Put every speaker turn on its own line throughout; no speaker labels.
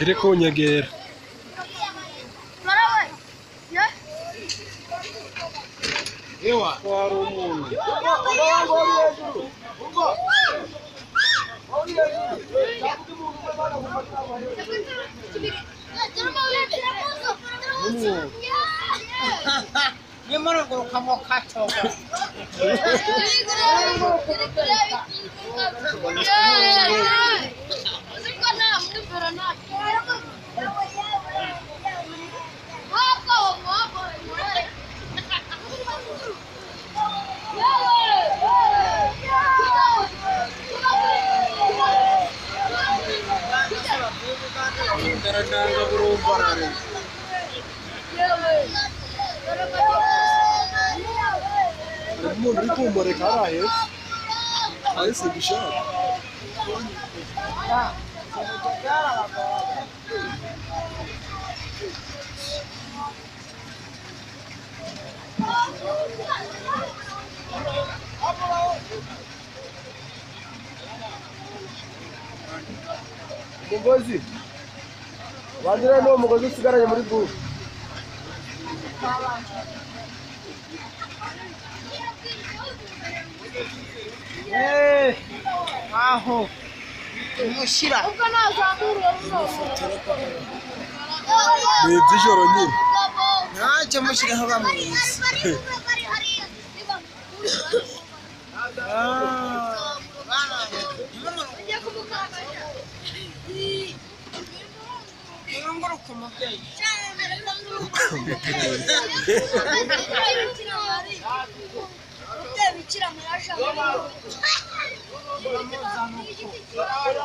kiri kunyegera
ewa
wari umuntu
Gimana kalau kamu kacau?
Kadang-kadang berubah nih. Umuntu uri kumureka hariya ahise gushaka umugozi wagira n'uwo mugozi usigaranye muri buku
Aho mushira
ni iby'ijoro nyine
ntacyo mushiraho bamwiza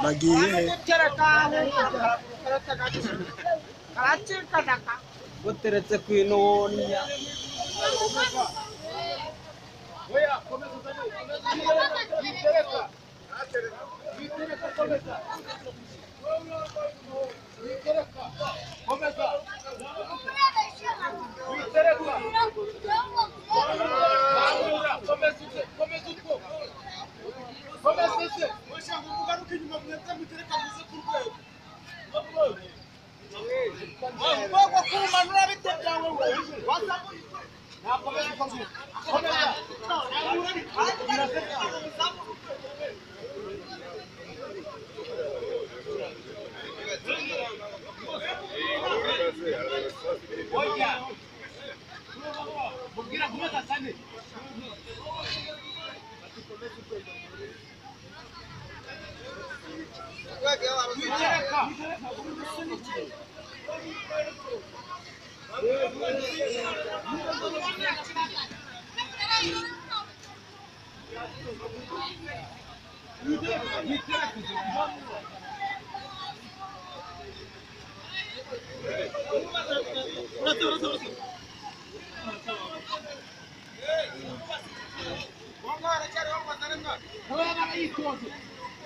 nagiye he
guteretse ku inoniya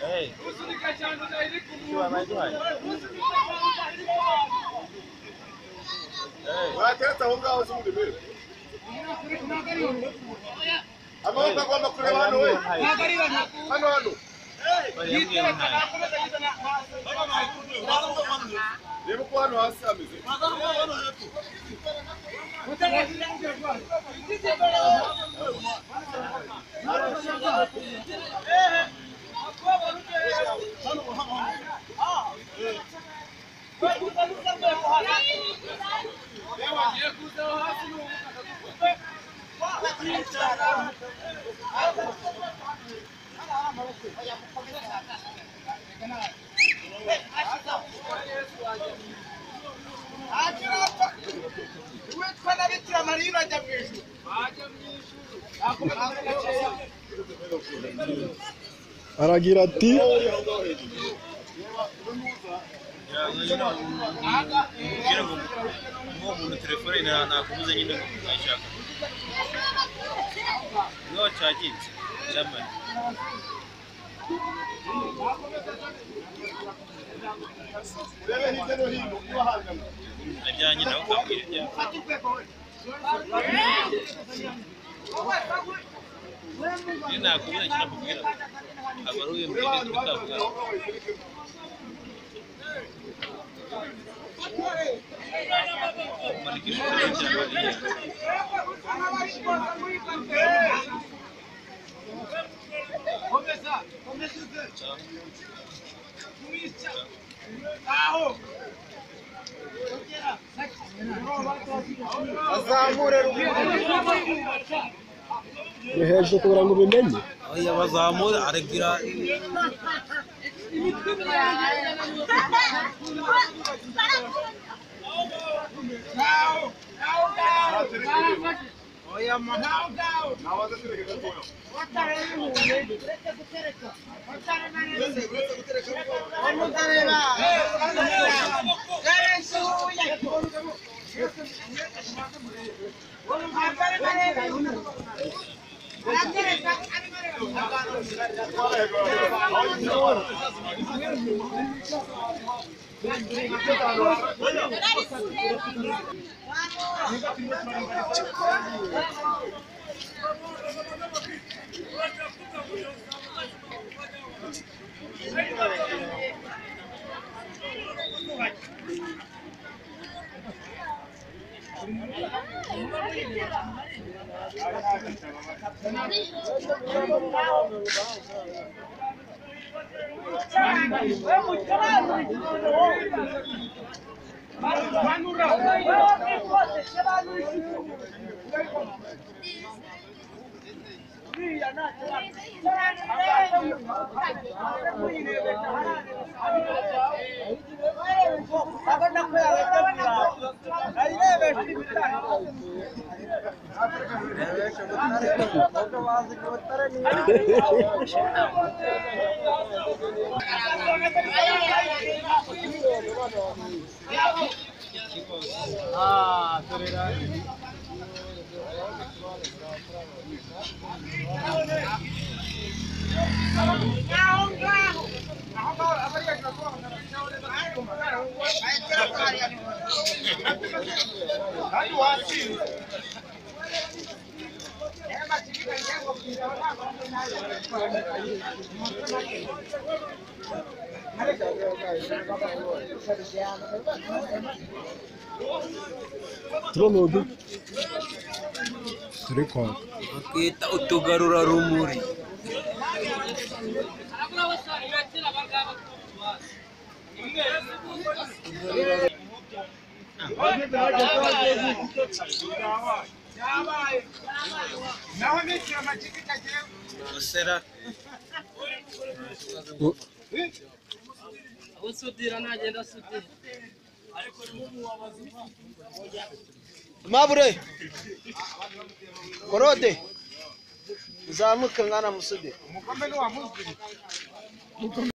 Hey. Coba main tuan.
Wateretse aho ngaho se ubundi mbere amaboko agomba kureba hano we hano reba uko hano hasi hameze
aragira ati
Kira ngo umuntu telefone nakubuze nyine ngashaka. No charging. Jamani.
rebe hirya no hino ubahangana
Najyanye nawe ukabwira ibya. Ni nakubuze nyine kubwira. Abaruye mbere tutavuga. Manikisha cyangwa iya.
Ni hejuru kugira ngo ubimenye.
Oya bazamura aragira oya mama
Turonodu. Turiko.
akita utugarura rumuri Osera
usudira nagenda sudira
Mabure Korode uzamuke mwana musudira